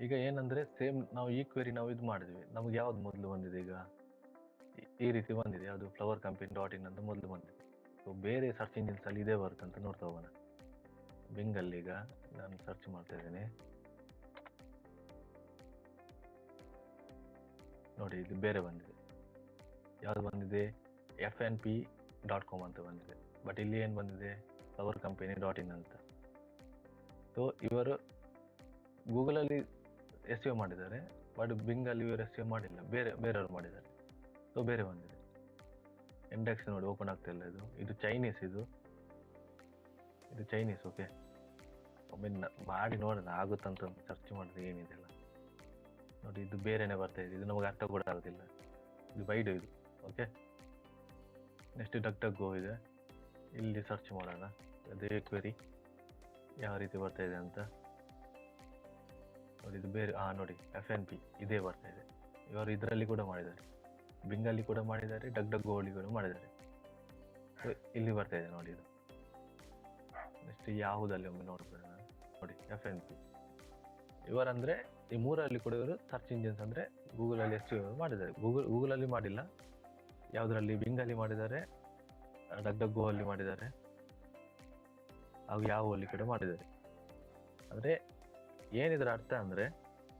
ಈಗ ಏನಂದರೆ ಸೇಮ್ ನಾವು ಈ ಕ್ವೆರಿ ನಾವು ಇದು ಮಾಡಿದ್ವಿ, ನಮ್ಗೆ ಯಾವ್ದು ಮೊದಲು ಬಂದಿದೆ? ಈಗ ಈ ರೀತಿ ಬಂದಿದೆ, ಯಾವುದು ಫ್ಲವರ್ ಕಂಪನಿ .in ಅಂತ ಮೊದಲು ಬಂದಿದೆ. ಸೊ ಬೇರೆ ಸರ್ಚ್ ಇಂಜಿನ್ಸಲ್ಲಿ ಇದೇ ವರ್ಕ್ ಅಂತ ನೋಡ್ತಾ ಹೋಗೋಣ. ಬಿಂಗಲ್ಲಿ ಈಗ ನಾನು ಸರ್ಚ್ ಮಾಡ್ತಾ ಇದ್ದೀನಿ ನೋಡಿ, ಇದು ಬೇರೆ ಬಂದಿದೆ. ಯಾವುದು ಬಂದಿದೆ? fnp.com ಅಂತ ಬಂದಿದೆ. ಬಟ್ ಇಲ್ಲಿ ಏನು ಬಂದಿದೆ? ಫ್ಲವರ್ ಕಂಪನಿ .in ಅಂತ. ಸೊ ಇವರು ಗೂಗಲಲ್ಲಿ SEO ಮಾಡಿದ್ದಾರೆ, ಬಟ್ ಬಿಂಗಲ್ಲಿ ಇವರು SEO ಮಾಡಿಲ್ಲ, ಬೇರೆಯವರು ಮಾಡಿದ್ದಾರೆ. ಸೊ ಬೇರೆ ಬಂದಿದೆ. ಇಂಡೆಕ್ಸ್ ನೋಡಿ ಓಪನ್ ಆಗ್ತಾ ಇಲ್ಲ. ಇದು ಚೈನೀಸ್. ಇದು ಚೈನೀಸ್. ಓಕೆ, ಒಮ್ಮೆ ಮಾಡಿ ನೋಡೋಣ ಆಗುತ್ತಂತ ಸರ್ಚ್ ಮಾಡಿದ್ರೆ ಏನಿದೆಲ್ಲ ನೋಡಿ. ಇದು ಬೇರೆನೇ ಬರ್ತಾ ಇದೆ, ಇದು ನಮಗೆ ಅರ್ಥ ಕೂಡ ಆಗೋದಿಲ್ಲ. ಇದು ಬೈಡು ಇದು. ಓಕೆ, ನೆಕ್ಸ್ಟ್ ಡಗ್ಡಗೋ ಇದೆ. ಇಲ್ಲಿ ಸರ್ಚ್ ಮಾಡೋಣ ಅದೇ ಕ್ವೆರಿ ಯಾವ ರೀತಿ ಬರ್ತಾ ಇದೆ ಅಂತ ನೋಡಿ. ಇದು ಬೇರೆ ನೋಡಿ FNP ಇದೇ ಬರ್ತಾ ಇದೆ. ಇವರು ಇದರಲ್ಲಿ ಕೂಡ ಮಾಡಿದ್ದಾರೆ, ಬಿಂಗಲ್ಲಿ ಕೂಡ ಮಾಡಿದ್ದಾರೆ, ಡಗ್ಡಗೋ ಅಲ್ಲಿ ಕೂಡ ಮಾಡಿದ್ದಾರೆ. ಸೊ ಇಲ್ಲಿ ಬರ್ತಾ ಇದೆ ನೋಡಿ. ಇದು ನೆಕ್ಸ್ಟ್ ಯಾವುದಲ್ಲಿ ಒಮ್ಮೆ ನೋಡ್ಬೇಡ ನೋಡಿ, FNP. ಇವರಂದರೆ ಈ ಮೂರಲ್ಲಿ ಕೂಡ ಇವರು ಸರ್ಚ್ ಇಂಜಿನ್ಸ್ ಅಂದರೆ ಗೂಗಲಲ್ಲಿ SEO ಮಾಡಿದ್ದಾರೆ. ಗೂಗಲಲ್ಲಿ ಮಾಡಿಲ್ಲ, ಯಾವುದರಲ್ಲಿ? ಬಿಂಗಲ್ಲಿ ಮಾಡಿದ್ದಾರೆ, ಡಗ್ಡಗೋ ಅಲ್ಲಿ ಮಾಡಿದ್ದಾರೆ, ಹಾಗೂ ಯಾಹೂ ಅಲ್ಲಿ ಕೂಡ ಮಾಡಿದ್ದಾರೆ. ಅಂದರೆ ಏನಿದ್ರ ಅರ್ಥ ಅಂದರೆ,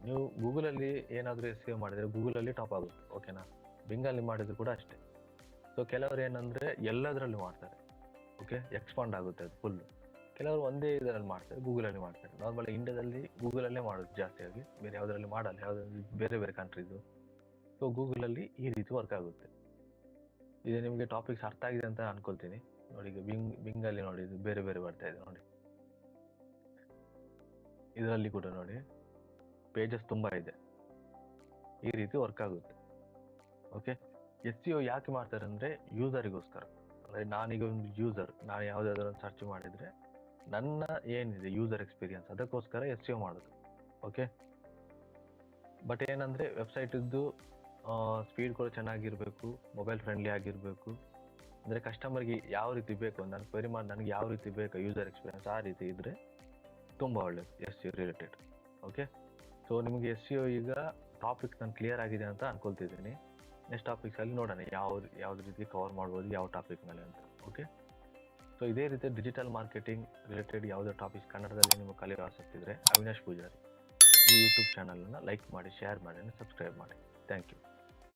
ನೀವು ಗೂಗಲಲ್ಲಿ ಏನಾದರೂ SEO ಮಾಡಿದರೆ ಗೂಗಲಲ್ಲಿ ಟಾಪ್ ಆಗುತ್ತೆ. ಓಕೆನಾ? ಬಿಂಗಲ್ಲಿ ಮಾಡಿದ್ರು ಕೂಡ ಅಷ್ಟೇ. ಸೊ ಕೆಲವರು ಏನಂದರೆ ಎಲ್ಲದರಲ್ಲೂ ಮಾಡ್ತಾರೆ. ಓಕೆ, ಎಕ್ಸ್ಪಾಂಡ್ ಆಗುತ್ತೆ ಅದು ಫುಲ್ಲು. ಕೆಲವರು ಒಂದೇ ಇದರಲ್ಲಿ ಮಾಡ್ತಾರೆ, ಗೂಗಲಲ್ಲಿ ಮಾಡ್ತಾರೆ. ನಾರ್ಮಲಿ ಇಂಡಿಯಾದಲ್ಲಿ ಗೂಗಲಲ್ಲೇ ಮಾಡೋದು ಜಾಸ್ತಿಯಾಗಿ, ಬೇರೆ ಯಾವುದರಲ್ಲಿ ಮಾಡಲ್ಲ, ಯಾವುದ್ರಲ್ಲಿ ಬೇರೆ ಬೇರೆ ಕಂಟ್ರೀಸು. ಸೊ ಗೂಗಲಲ್ಲಿ ಈ ರೀತಿ ವರ್ಕ್ ಆಗುತ್ತೆ. ಇದು ನಿಮಗೆ ಟಾಪಿಕ್ಸ್ ಅರ್ಥ ಆಗಿದೆ ಅಂತ ಅನ್ಕೊಳ್ತೀನಿ ನೋಡಿ. ಈಗ ಬಿಂಗಲ್ಲಿ ನೋಡಿ, ಇದು ಬೇರೆ ಬೇರೆ ಬರ್ತಾ ಇದೆ ನೋಡಿ. ಇದರಲ್ಲಿ ಕೂಡ ನೋಡಿ ಪೇಜಸ್ ತುಂಬ ಇದೆ. ಈ ರೀತಿ ವರ್ಕ್ ಆಗುತ್ತೆ. ಓಕೆ, SEO ಯಾಕೆ ಮಾಡ್ತಾರೆ ಅಂದರೆ ಯೂಸರಿಗೋಸ್ಕರ. ಅಂದರೆ ನಾನೀಗ ಒಂದು ಯೂಸರ್, ನಾನು ಯಾವುದಾದ್ರೂ ಸರ್ಚ್ ಮಾಡಿದರೆ ನನ್ನ ಏನಿದೆ ಯೂಸರ್ ಎಕ್ಸ್ಪೀರಿಯನ್ಸ್, ಅದಕ್ಕೋಸ್ಕರ SEO ಮಾಡೋದು. ಓಕೆ, ಬಟ್ ಏನಂದರೆ ವೆಬ್ಸೈಟಿದ್ದು ಸ್ಪೀಡ್ ಕೂಡ ಚೆನ್ನಾಗಿರಬೇಕು, ಮೊಬೈಲ್ ಫ್ರೆಂಡ್ಲಿ ಆಗಿರಬೇಕು. ಅಂದರೆ ಕಸ್ಟಮರ್ಗೆ ಯಾವ ರೀತಿ ಬೇಕು, ನಾನು ಕ್ವೆರಿ ಮಾಡಿ ನನಗೆ ಯಾವ ರೀತಿ ಬೇಕು ಯೂಸರ್ ಎಕ್ಸ್ಪೀರಿಯನ್ಸ್, ಆ ರೀತಿ ಇದ್ದರೆ ತುಂಬ ಒಳ್ಳೆಯದು SEO ರಿಲೇಟೆಡ್. ಓಕೆ, ಸೊ ನಿಮಗೆ SEO ಈಗ ಟಾಪಿಕ್ ನಾನು ಕ್ಲಿಯರ್ ಆಗಿದೆ ಅಂತ ಅನ್ಕೊಳ್ತಿದ್ದೀನಿ. ನೆಕ್ಸ್ಟ್ ಟಾಪಿಕ್ಸಲ್ಲಿ ನೋಡೋಣ ಯಾವ್ದು ರೀತಿ ಕವರ್ ಮಾಡ್ಬೋದು, ಯಾವ ಟಾಪಿಕ್ ಮೇಲೆ ಅಂತ. ಓಕೆ, ಸೊ ಇದೇ ರೀತಿ ಡಿಜಿಟಲ್ ಮಾರ್ಕೆಟಿಂಗ್ ರಿಲೇಟೆಡ್ ಯಾವುದೇ ಟಾಪಿಕ್ಸ್ ಕನ್ನಡದಲ್ಲಿ ನಿಮಗೆ ಕಲಿಯೋ ಆಸಕ್ತಿ ಇದ್ದರೆ ಅವಿನಾಶ್ ಪೂಜಾರಿ ಈ ಯೂಟ್ಯೂಬ್ ಚಾನಲನ್ನು ಲೈಕ್ ಮಾಡಿ, ಶೇರ್ ಮಾಡಿ, ಸಬ್ಸ್ಕ್ರೈಬ್ ಮಾಡಿ. Thank you.